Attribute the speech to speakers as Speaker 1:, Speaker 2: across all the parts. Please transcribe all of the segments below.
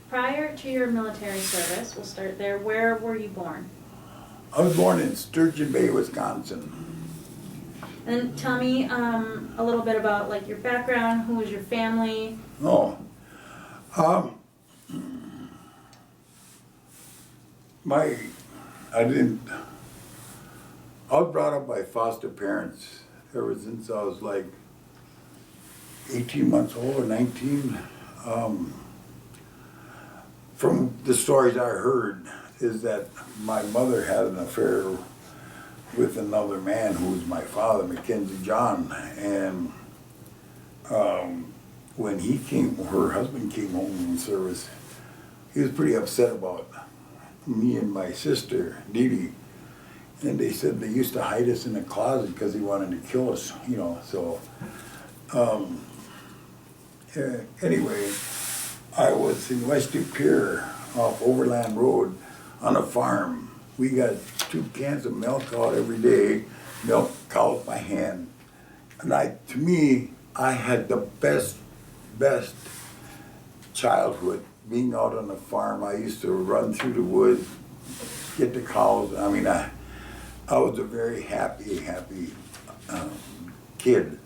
Speaker 1: prior to your military service, we'll start there, where were you born?
Speaker 2: I was born in Sturgeon Bay, Wisconsin.
Speaker 1: And tell me a little bit about like your background, who was your family?
Speaker 2: Oh, um, I was brought up by foster parents ever since I was like 18 months old or 19. From the stories I heard is that my mother had an affair with another man who was my father, Mackenzie John, and when her husband came home from service, he was pretty upset about me and my sister, Dee Dee. And they said they used to hide us in a closet because he wanted to kill us, you know, so. Anyway, I was in West Superior off Overland Road on a farm. We got 2 cans of milk out every day, milk cows by hand. And to me, I had the best childhood being out on the farm. I used to run through the woods, get the cows. I mean, I was a very happy kid.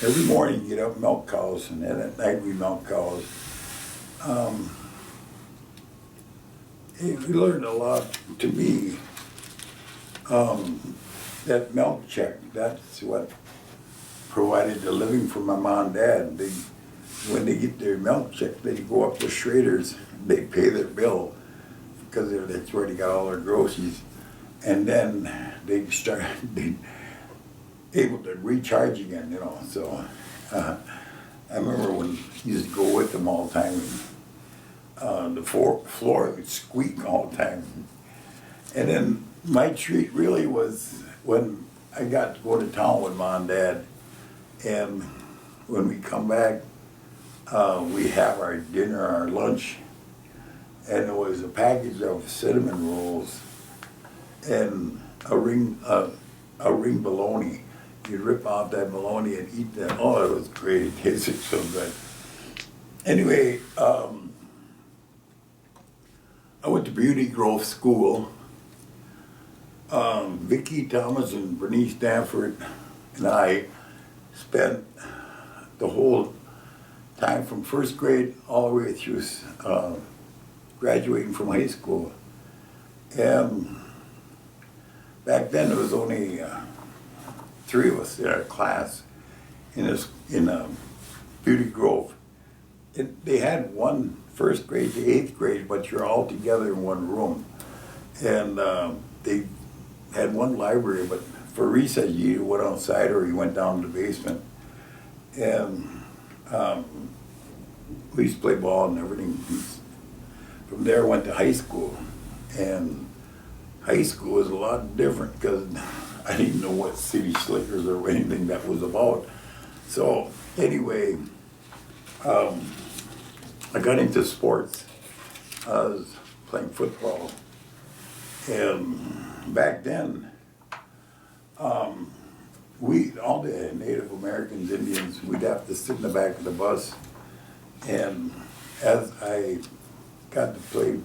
Speaker 2: Every morning you get up, milk cows, and then at night we milk cows. We learned a lot. To me, that milk check, that's what provided the living for my mom and dad. When they get their milk check, they go up to Schrader's, they pay their bill, because that's where they got all their groceries. And then they able to recharge again, you know. So I remember when I used to go with them all the time, and the floor would squeak all the time. And then my treat really was when I got to go to town with Mom and Dad, and when we come back, we have our dinner, our lunch, and there was a package of cinnamon rolls and a ring bologna. You'd rip out that bologna and eat that. Oh, it was great. It tasted so good. Anyway, I went to Beauty Grove School. Vicki Thomas and Bernice Stanford and I spent the whole time from first grade all the way through graduating from high school. And back then there was only 3 of us in our class in Beauty Grove. They had one first grade to 8th grade, but you're all together in one room. And they had one library, but for recess you went outside or you went down to the basement. And we used to play ball and everything. From there I went to high school. And high school was a lot different because I didn't know what City Slickers or anything that was about. So anyway, I got into sports. I was playing football. And back then, all the Native Americans, Indians, we'd have to sit in the back of the bus. And as I got to play,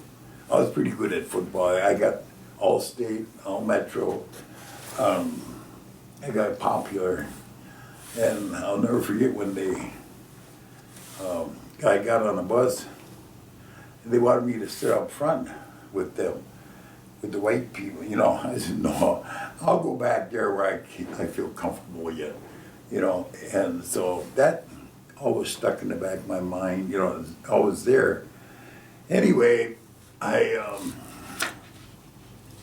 Speaker 2: I was pretty good at football. I got All-State, All-Metro. I got popular. And I'll never forget when I got on a bus, and they wanted me to sit up front with them, with the white people, you know. I said, no, I'll go back there where I feel comfortable yet, you know. And so that always stuck in the back of my mind, you know, always there. Anyway,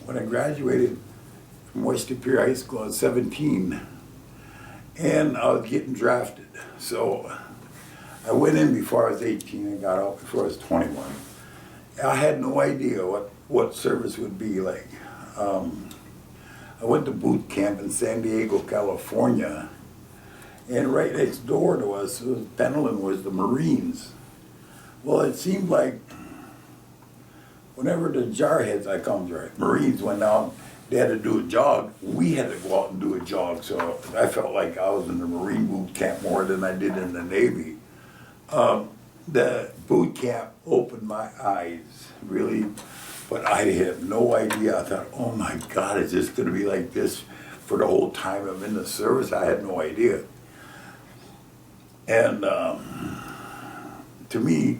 Speaker 2: when I graduated from West Superior High School, I was 17, and I was getting drafted. So I went in before I was 18 and got out before I was 21. I had no idea what service would be like. I went to boot camp in San Diego, California, and right next door to us, Pendleton, was the Marines. Well, it seemed like whenever the jarheads, Marines went out, they had to do a jog. We had to go out and do a jog, so I felt like I was in the Marine boot camp more than I did in the Navy. the boot camp opened my eyes, really. But I had no idea. I thought, oh my God, is this going to be like this for the whole time I'm in the service? I had no idea. And to me,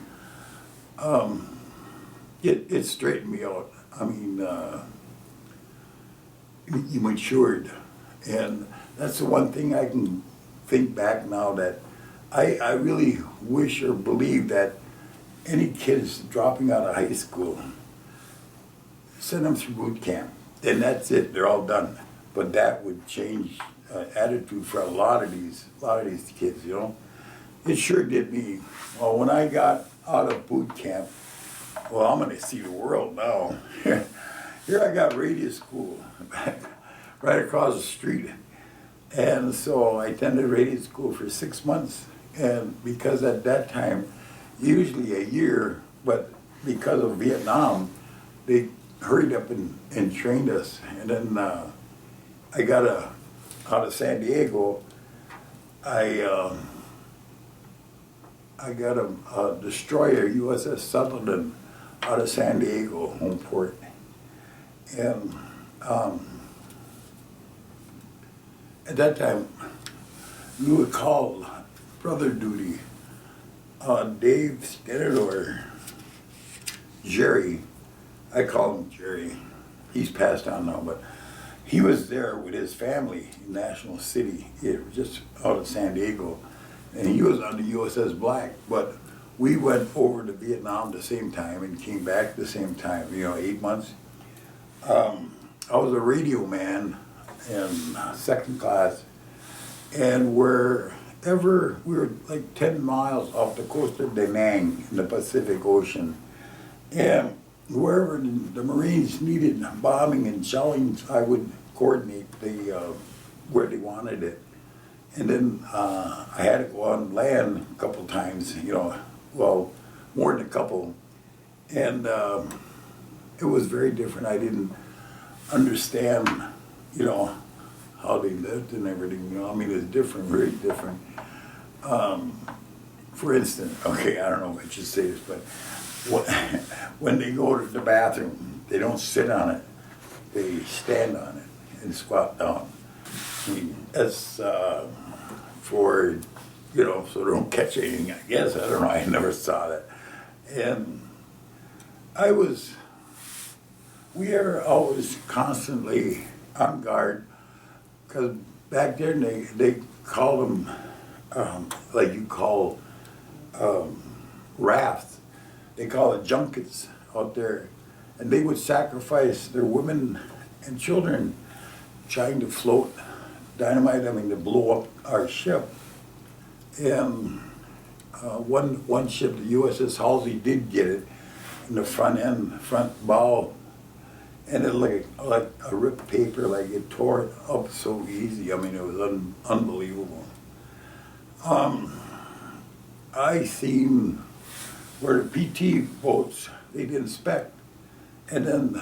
Speaker 2: it straightened me out. I mean, you matured. And that's the one thing I can think back now that I really wish or believe that any kids dropping out of high school, send them through boot camp. And that's it, they're all done. But that would change attitude for a lot of these kids, you know. It sure did me. Well, when I got out of boot camp, well, I'm gonna see the world now. Here I got radio school right across the street. And so I attended radio school for 6 months. And because at that time, usually a year, but because of Vietnam, they hurried up and trained us. And then I got out of San Diego, I got a destroyer, USS Sutherland, out of San Diego, home port. And at that time, you would call brother duty. Dave Stennett or Jerry, I call him Jerry, he's passed on now, but he was there with his family in National City, just out of San Diego, and he was on the USS Black, but we went over to Vietnam the same time and came back the same time, 8 months. I was a radio man in second class, and wherever we were like 10 miles off the coast of Da Nang in the Pacific Ocean, and wherever the Marines needed bombing and shelling, I would coordinate where they wanted it. And then I had to go on land a couple times, well, more than a couple. And it was very different. I didn't understand, how they lived and everything, I mean, it was different, very different. For instance, okay, I don't know if I should say this, but when they go to the bathroom, they don't sit on it, they stand on it and squat down. I mean, that's for, so they don't catch anything, I guess, I don't know, I never saw that. And we are always constantly on guard, because back then they called them, like you call rafts, they call it junkets out there, and they would sacrifice their women and children trying to float dynamite, to blow up our ship. And one ship, the USS Halsey, did get it in the front bow, and it like a ripped paper, like it tore it up so easy. I mean, it was unbelievable. I seen where the PT boats, they'd inspect, and then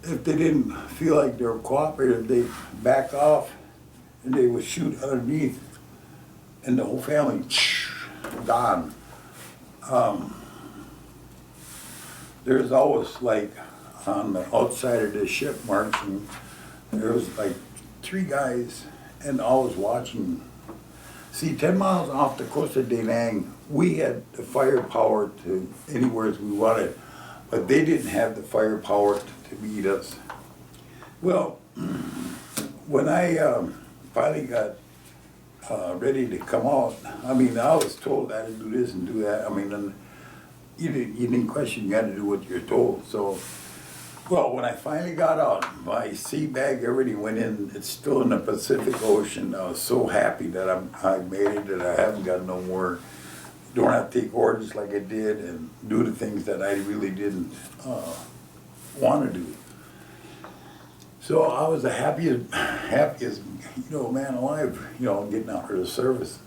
Speaker 2: if they didn't feel like they were cooperative, they'd back off and they would shoot underneath, and the whole family, gone. There's always like on the outside of the ship marching, there was like 3 guys and always watching. See, 10 miles off the coast of Da Nang, we had the firepower to anywhere we wanted, but they didn't have the firepower to beat us. Well, when I finally got ready to come out, I was told I had to do this and do that. And you didn't question, you had to do what you're told. So, well, when I finally got out, my sea bag, everything went in. It's still in the Pacific Ocean. I was so happy that I made it, that I haven't got no more. Don't have to take orders like I did and do the things that I really didn't want to do. So I was the happiest man alive, getting out of the service.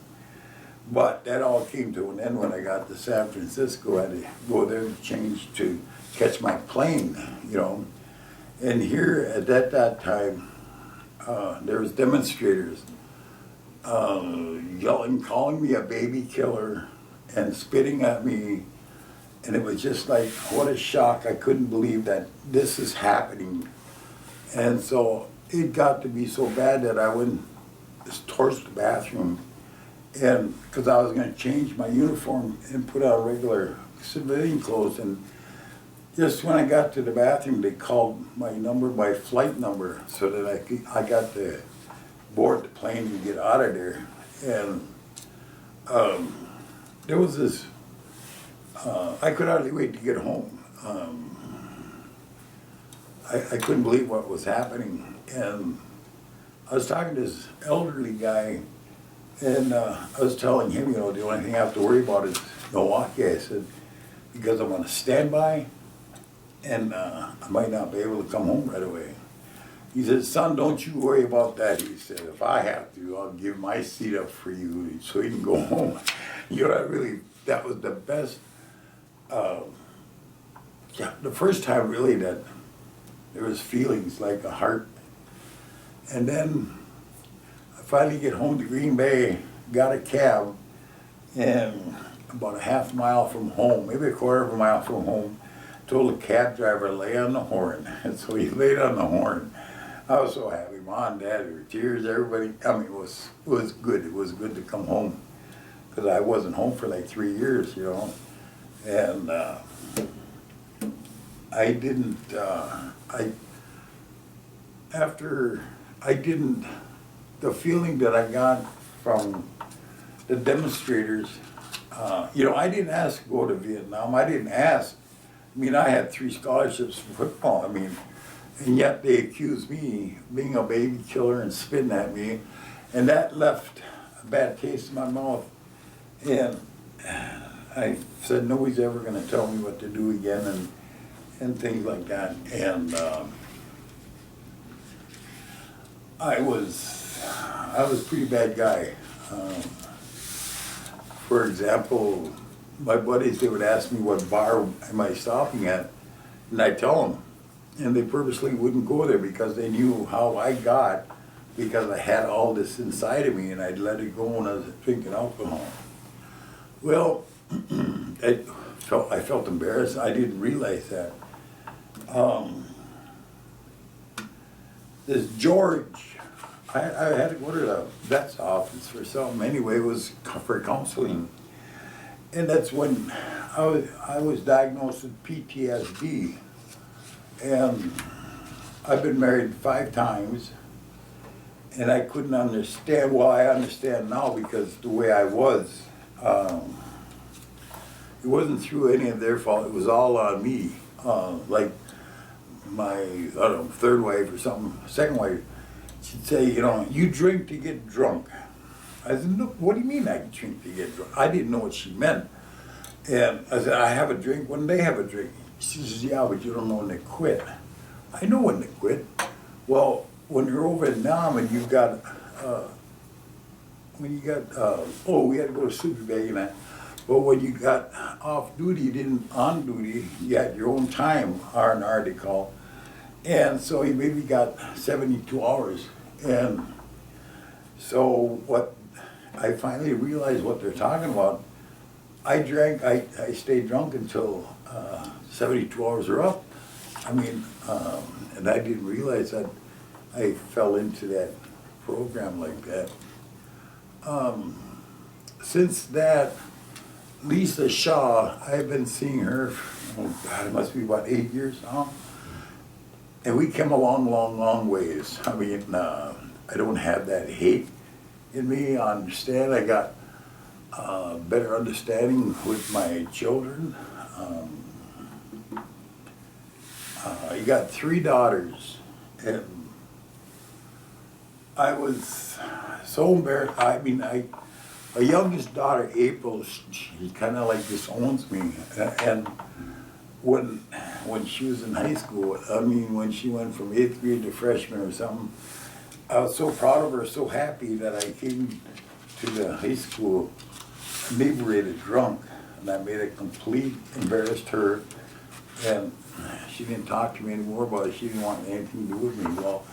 Speaker 2: But that all came to an end when I got to San Francisco. I had to go there to catch my plane, And here at that time, there was demonstrators yelling, calling me a baby killer, and spitting at me. And it was just like, what a shock. I couldn't believe that this is happening. And so it got to be so bad that I went towards the bathroom, and because I was going to change my uniform and put on regular civilian clothes. And just when I got to the bathroom, they called my number, my flight number, so that I got to board the plane and get out of there. And there was this, I could hardly wait to get home. I couldn't believe what was happening. And I was talking to this elderly guy, and I was telling him, you know, the only thing I have to worry about is Milwaukee. I said, because I'm on a standby, and I might not be able to come home right away. He said, son, don't you worry about that. He said, if I have to, I'll give my seat up for you so you can go home. You know, that was the best, the first time really that there was feelings like a heart. And then I finally get home to Green Bay, got a cab, and about a half mile from home, maybe a quarter of a mile from home, told the cab driver to lay on the horn. And so he laid on the horn. I was so happy. Mom and Dad, there were tears, everybody. I mean, it was good. It was good to come home, because I wasn't home for like 3 years, you know. And I didn't, the feeling that I got from the demonstrators, you know, I didn't ask to go to Vietnam. I didn't ask. I mean, I had 3 scholarships for football. I mean, and yet they accused me of being a baby killer and spitting at me. And that left a bad taste in my mouth. And I said, nobody's ever going to tell me what to do again, and things like that. And I was a pretty bad guy. For example, my buddies, they would ask me what bar am I stopping at, and I'd tell them, and they purposely wouldn't go there because they knew how I got, because I had all this inside of me and I'd let it go when I was drinking alcohol. Well, I felt embarrassed. I didn't realize that. This George, I had to go to the vet's office for something. Anyway, it was for counseling. And that's when I was diagnosed with PTSD. And I've been married 5 times. And I couldn't understand, well, I understand now because the way I was, it wasn't through any of their fault. It was all on me. Like my, I don't know, 3rd wife or something, 2nd wife, she'd say, you know, you drink to get drunk. I said, no, what do you mean I drink to get drunk? I didn't know what she meant. And I said, I have a drink when they have a drink. She says, yeah, but you don't know when they quit. I know when they quit. Well, when you're over in Nam and you've got, oh, we had to go to super bag and that. But when you got off duty, you didn't on duty, you had your own time, R&R they call. And so you maybe got 72 hours. And so what I finally realized what they're talking about. I drank, I stayed drunk until 72 hours are up. I mean, and I didn't realize that I fell into that program like that. Since that, Lisa Shaw, I've been seeing her, oh God, it must be about 8 years now. And we came a long, long, long ways. I mean, I don't have that hate in me. I understand. I got better understanding with my children. I got 3 daughters, and I was so embarrassed. I mean, my youngest daughter, April, she kind of like disowns me. And when she was in high school, I mean, when she went from 8th grade to freshman or something, I was so proud of her, so happy that I came to the high school inebriated drunk, and I made a complete, embarrassed her, and she didn't talk to me anymore about it. She didn't want anything to do with me. Well,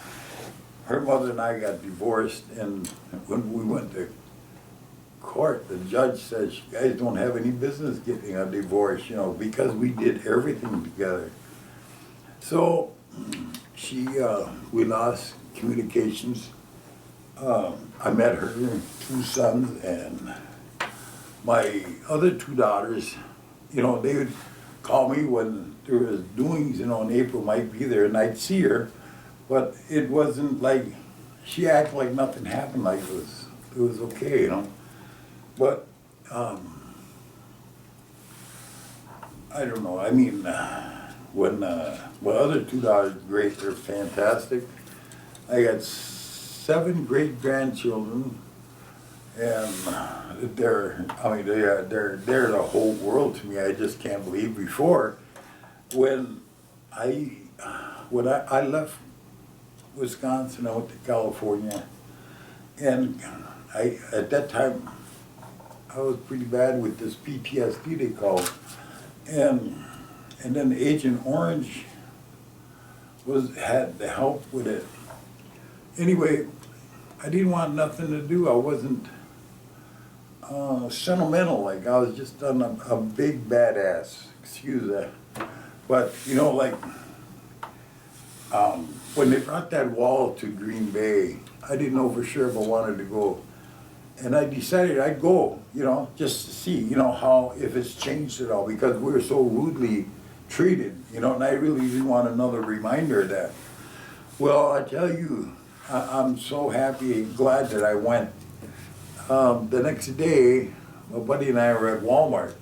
Speaker 2: her mother and I got divorced, and when we went to court, the judge says, you guys don't have any business getting a divorce, you know, because we did everything together. So we lost communications. I met her 2 sons, and my other 2 daughters, you know, they would call me when there was doings, you know, and April might be there, and I'd see her, but it wasn't like, she acted like nothing happened, like it was okay, you know. But, I don't know, I mean, when, my other 2 daughters, great, they're fantastic. I got 7 great-grandchildren, and they're the whole world to me. I just can't believe. Before, when I left Wisconsin, I went to California, and at that time I was pretty bad with this PTSD they call it. And then Agent Orange had the help with it. Anyway, I didn't want nothing to do. I wasn't sentimental, like I was just a big badass, excuse that. But, you know, like, when they brought that wall to Green Bay, I didn't know for sure if I wanted to go. And I decided I'd go, you know, just to see, you know, how, if it's changed at all, because we were so rudely treated, you know, and I really didn't want another reminder of that. Well, I tell you, I'm so happy and glad that I went. The next day, my buddy and I were at Walmart,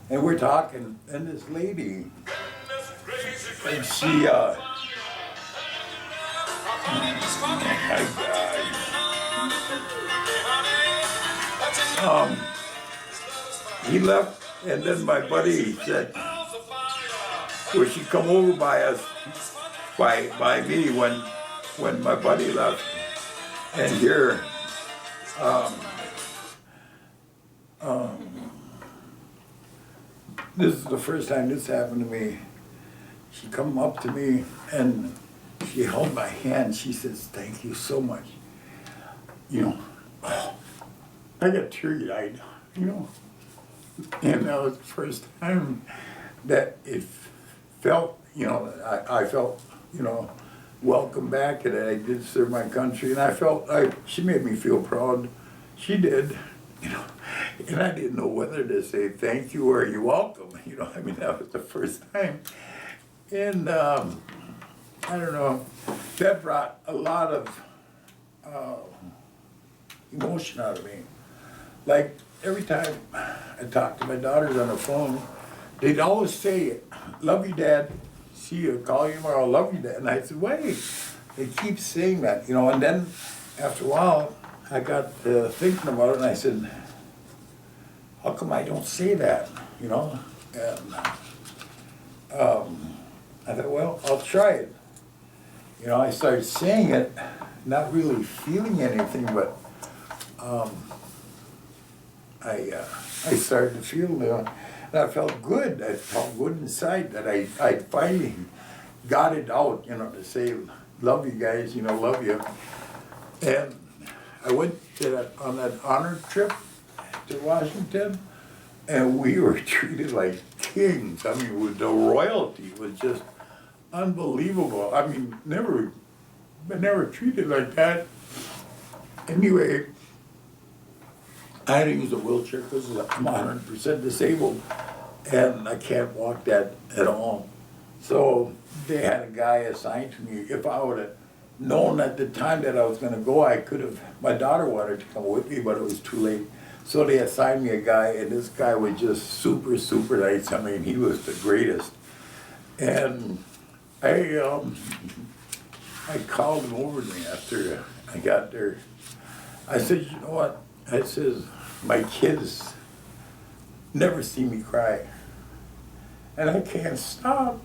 Speaker 2: and we're talking, and this lady, and she, he left, and then my buddy said, well, she come over by us, by me when my buddy left, and here, this is the first time this happened to me. She come up to me and she held my hand. She says, "Thank you so much." You know, I got teary-eyed, you know. And that was the first time that it felt, you know, I felt, you know, welcome back, and I did serve my country, and I felt like she made me feel proud. She did, you know, and I didn't know whether to say thank you or you're welcome, you know. I mean, that was the first time. And I don't know, that brought a lot of emotion out of me. Like, every time I talked to my daughters on the phone, they'd always say, "Love you, Dad. See you, call you tomorrow, love you, Dad." And I said, wait, they keep saying that, you know. And then after a while, I got thinking about it, and I said, how come I don't say that, you know? And I thought, well, I'll try it. You know, I started saying it, not really feeling anything, but I started to feel, and I felt good. I felt good inside that I finally got it out, you know, to say, love you guys, you know, love you. And I went to on that honor trip to Washington, and we were treated like kings. I mean, with the royalty was just unbelievable. I mean, never treated like that. Anyway, I had to use a wheelchair because I'm 100% disabled, and I can't walk that at all. So they had a guy assigned to me. If I would have known at the time that I was going to go, I could have. My daughter wanted to come with me, but it was too late. So they assigned me a guy, and this guy was just super, super nice. I mean, he was the greatest. And I called him over to me after I got there. I said, you know what? I says, my kids never see me cry, and I can't stop.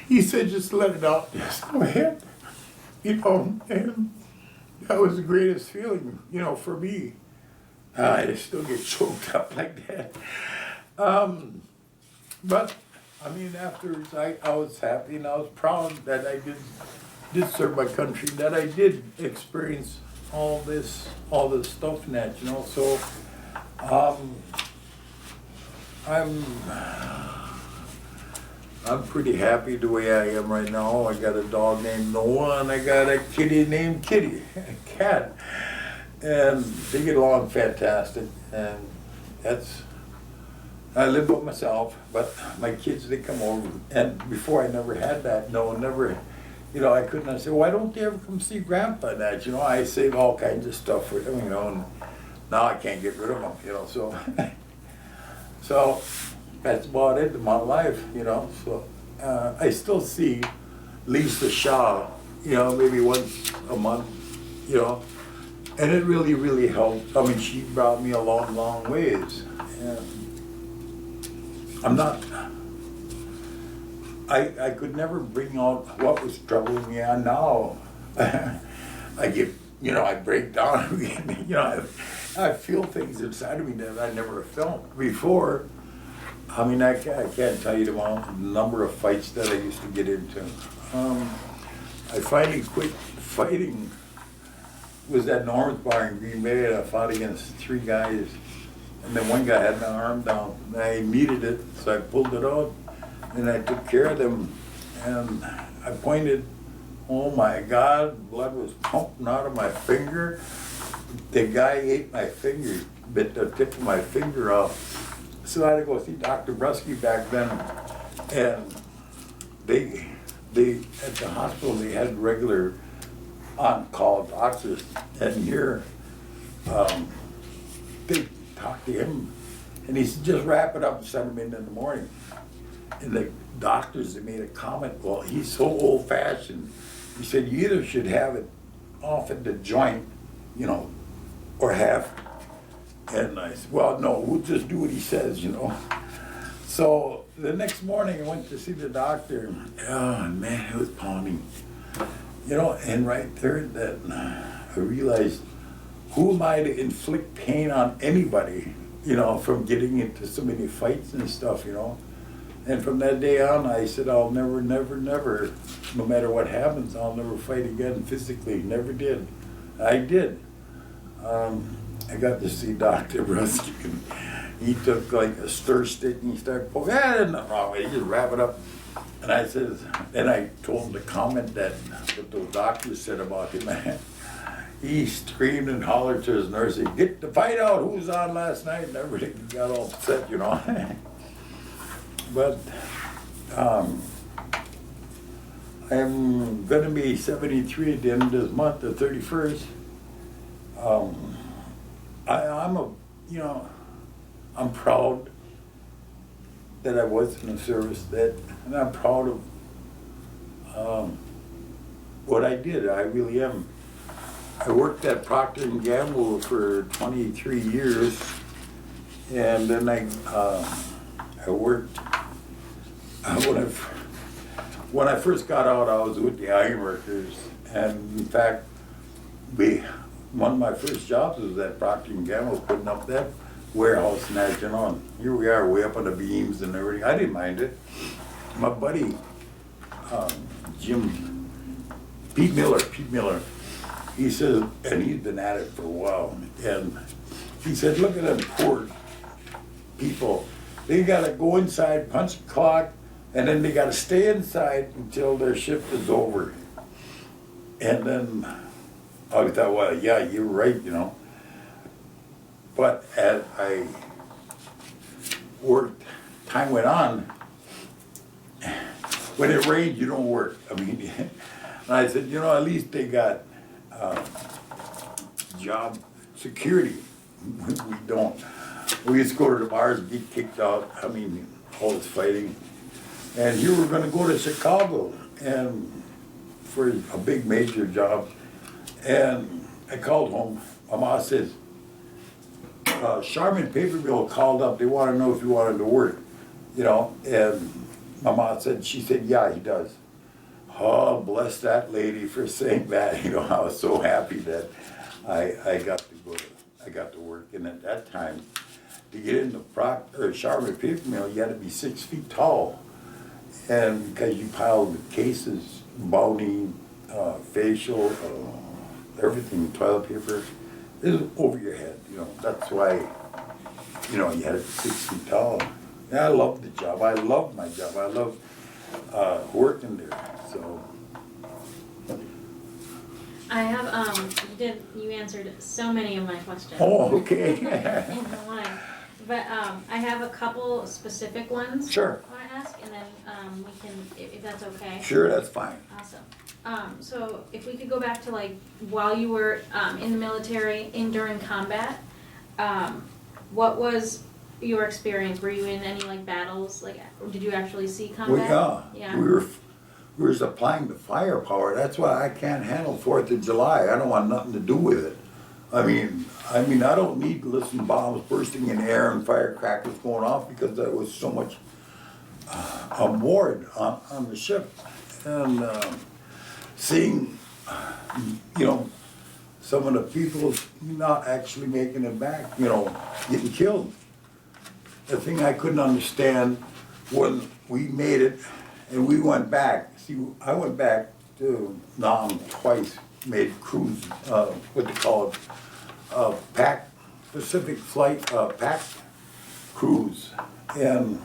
Speaker 2: He said, just let it out, just go ahead. You know, and that was the greatest feeling, you know, for me. I still get choked up like that. But, I mean, afterwards, I was happy, and I was proud that I did serve my country, that I did experience all this stuff and that, you know, so, I'm pretty happy the way I am right now. I got a dog named Noah and I got a kitty named Kitty, a cat. And they get along fantastic, and I live by myself, but my kids, they come over, and before I never had that, no one never, you know, I couldn't say, why don't they ever come see Grandpa and that, you know, I saved all kinds of stuff for them, you know, and now I can't get rid of them, you know, so, so that's about it in my life, you know, so, I still see Lisa Shaw, you know, maybe once a month, you know, and it really, really helped. I mean, she brought me a long, long ways. And I'm not, I could never bring out what was troubling me, and now I get, you know, I break down, you know, I feel things inside of me that I never felt before. I mean, I can't tell you the number of fights that I used to get into. I finally quit fighting. Was at Norman's Bar in Green Bay, and I fought against 3 guys, and then one guy had my arm down, and I needed it, so I pulled it out, and I took care of them, and I pointed, oh my God, blood was pumping out of my finger. The guy ate my finger, bit the tip of my finger off, so I had to go see Dr. Brusky back then, and they at the hospital, they had regular on-call doctors, and here, they talked to him, and he said, just wrap it up and send him in the morning. And the doctors, they made a comment, well, he's so old-fashioned. He said, you either should have it off at the joint, you know, or half. And I said, well, no, we'll just do what he says, you know. So the next morning, I went to see the doctor. Oh, man, it was pounding. You know, and right there, that I realized, who am I to inflict pain on anybody, you know, from getting into so many fights and stuff, you know. And from that day on, I said, I'll never, never, never, no matter what happens, I'll never fight again physically. Never did. I did. I got to see Dr. Brusky, and he took like a stir stick and he started poking, there's nothing wrong with it, you just wrap it up. And I says, and I told him to comment that what those doctors said about him. He screamed and hollered to his nurse, get the fight out, who was on last night, and everything. He got all upset, you know. But I'm gonna be 73 at the end of this month, the 31st. You know, I'm proud that I was in the service, and I'm proud of what I did. I really am. I worked at Procter & Gamble for 23 years, and then I worked, when I first got out, I was with the ironworkers, and in fact, one of my first jobs was at Procter & Gamble, putting up that warehouse and that, you know, and here we are way up on the beams and everything. I didn't mind it. My buddy, Pete Miller, he says, and he's been at it for a while, and he said, look at them poor people. They gotta go inside, punch the clock, and then they gotta stay inside until their shift is over. And then I thought, well, yeah, you're right, you know. But as I worked, time went on, when it rained, you don't work. I mean, and I said, you know, at least they got job security. We don't. We used to go to the bars and get kicked out. I mean, all this fighting. And here we're going to go to Chicago and for a big major job. And I called home. My mom says, Charmin Paper Mill called up. They want to know if you wanted to work, you know. And my mom said, she said, yeah, he does. Oh, bless that lady for saying that. You know, I was so happy that I got to work. And at that time, to get into Charmin Paper Mill, you had to be 6 feet tall. And because you piled cases, boning, facial, everything, toilet paper, is over your head, you know. That's why, you know, you had it 6 feet tall. Yeah, I love the job. I love my job. I love working there. So
Speaker 1: I have, you answered so many of my questions.
Speaker 2: oh, okay.
Speaker 1: In one. But I have a couple specific ones.
Speaker 2: Sure.
Speaker 1: I want to ask, and then we can, if that's okay.
Speaker 2: Sure, that's fine.
Speaker 1: Awesome. So if we could go back to like while you were in the military, during combat, what was your experience? Were you in any like battles? Like, did you actually see combat?
Speaker 2: Well,
Speaker 1: Yeah.
Speaker 2: we were supplying the firepower. That's why I can't handle 4th of July. I don't want nothing to do with it. I mean, I don't need to listen to bombs bursting in the air and firecrackers going off because there was so much aboard on the ship. And seeing, you know, some of the people not actually making it back, you know, getting killed. The thing I couldn't understand when we made it and we went back. See, I went back to Nam twice, made cruise, what they call it, Pacific flight, pack cruise. And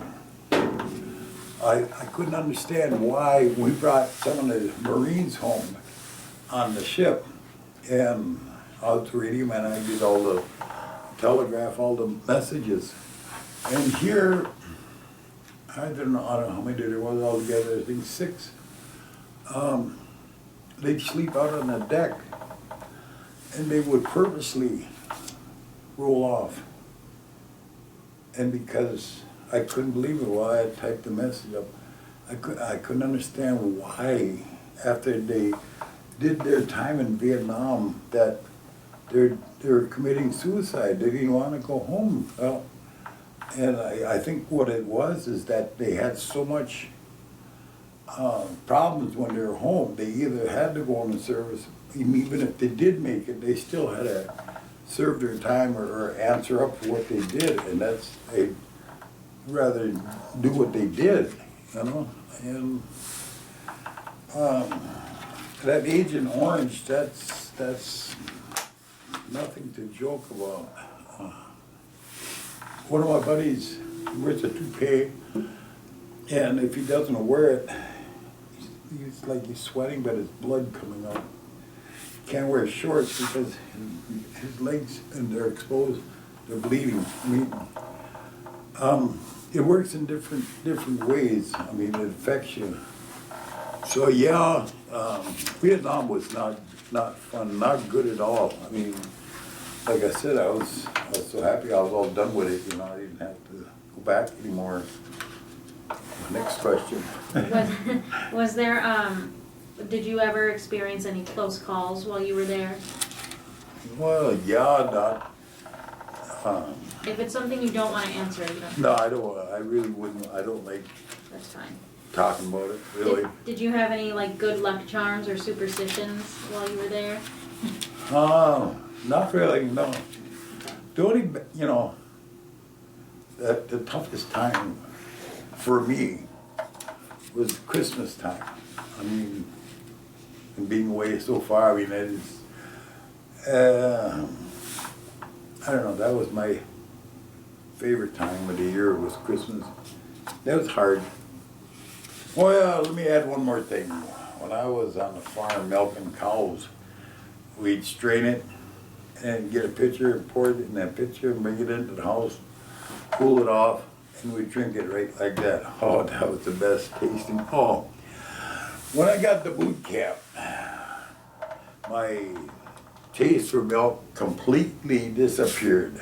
Speaker 2: I couldn't understand why we brought some of the Marines home on the ship. And I was reading them and I did all the telegraph, all the messages. And here, I don't know how many there was altogether, I think 6. They'd sleep out on the deck and they would purposely roll off. And because I couldn't believe it while I typed the message up, I couldn't understand why, after they did their time in Vietnam, that they're committing suicide. They didn't want to go home. Well, and I think what it was is that they had so much problems when they were home. They either had to go into service, even if they did make it, they still had to serve their time or answer up for what they did. And that's, they'd rather do what they did, you know? And that Agent Orange, that's nothing to joke about. One of my buddies wears a toupee, and if he doesn't wear it, he's like he's sweating, but his blood coming out. He can't wear shorts because his legs, and they're exposed, they're bleeding. I mean, it works in different ways. I mean, it affects you. So yeah, Vietnam was not fun, not good at all. I mean, like I said, I was so happy I was all done with it. You know, I didn't have to go back anymore. Next question.
Speaker 1: Was there, did you ever experience any close calls while you were there?
Speaker 2: Well, yeah, not.
Speaker 1: If it's something you don't want to answer, you don't.
Speaker 2: No, I don't. I really wouldn't. I don't like
Speaker 1: That's fine.
Speaker 2: talking about it. Really.
Speaker 1: Did you have any like good luck charms or superstitions while you were there?
Speaker 2: Not really. No. The only, you know, the toughest time for me was Christmas time. I mean, and being away so far, I mean, it is, I don't know, that was my favorite time of the year was Christmas. That was hard. Well, let me add one more thing. When I was on the farm milking cows, we'd strain it and get a pitcher and pour it in that pitcher and bring it into the house, cool it off, and we'd drink it right like that. Oh, that was the best tasting. Oh, when I got to boot camp, my taste for milk completely disappeared.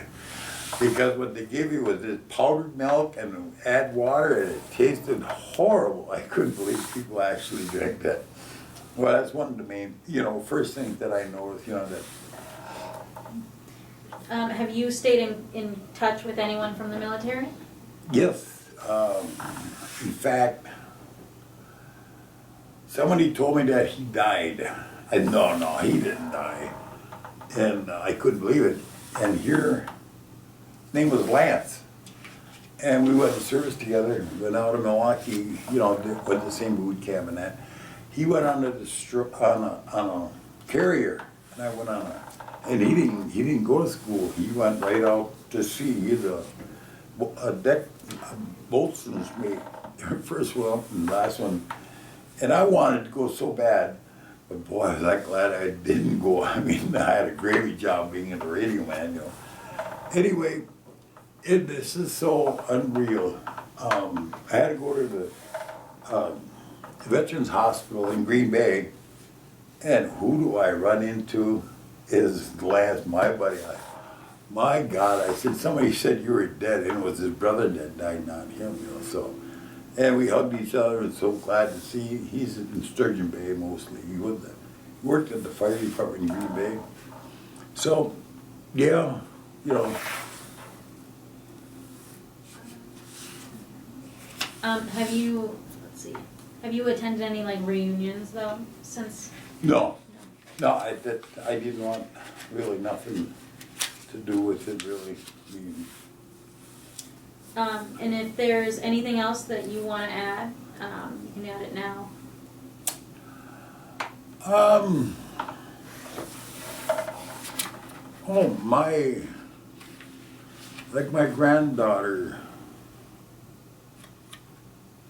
Speaker 2: Because what they give you was this powdered milk and add water, and it tasted horrible. I couldn't believe people actually drank that. Well, that's one of the main, you know, first things that I noticed, you know, that.
Speaker 1: Have you stayed in touch with anyone from the military?
Speaker 2: Yes. In fact, somebody told me that he died. No, he didn't die. And I couldn't believe it. And here, his name was Lance. And we went to service together, went out of Milwaukee, you know, went to the same boot camp and that. He went on a carrier, And I went on and he didn't go to school. He went right out to sea. He's a boatswain's mate. First one and last one. And I wanted to go so bad, but boy, was I glad I didn't go. I mean, I had a gravy job being a radio man, you know. Anyway, this is so unreal. I had to go to the Veterans Hospital in Green Bay, and who do I run into? Is Lance, my buddy. My God, I said, somebody said you were dead, and it was his brother that died, not him, you know, so. And we hugged each other, and so glad to see. He's in Sturgeon Bay mostly. He worked at the fire department in Green Bay. So, yeah, you know.
Speaker 1: Have you attended any like reunions though since?
Speaker 2: No, I didn't want really nothing to do with it really.
Speaker 1: And if there's anything else that you want to add, you can add it now.
Speaker 2: Like my granddaughter,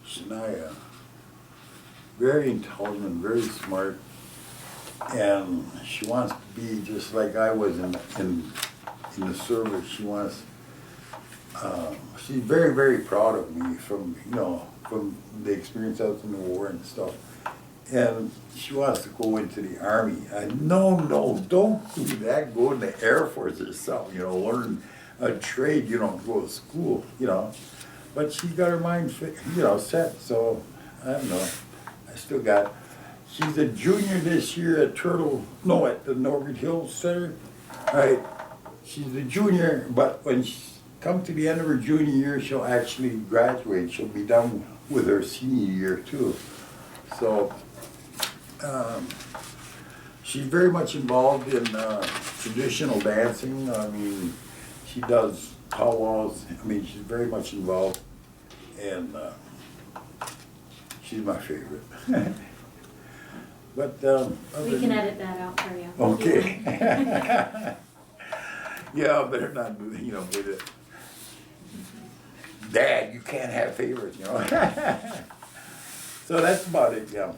Speaker 2: Shania, very intelligent, very smart, and she wants to be just like I was in the service. She wants. She's very, very proud of me from the experience I was in the war and stuff. And she wants to go into the Army. No, don't do that. Go in the Air Force or something, you know, learn a trade, you know, go to school, you know. But she's got her mind, set, so I don't know. I still got, she's a junior this year at at the Norbert Hill Center. All right, she's a junior, but when she comes to the end of her junior year, she'll actually graduate. She'll be done with her senior year too. So, she's very much involved in traditional dancing. I mean, she does powwows. I mean, she's very much involved, and she's my favorite. But
Speaker 1: we can edit that out for you.
Speaker 2: Okay. Yeah, better not, with it. Dad, you can't have favorites, you know. So that's about it, yeah.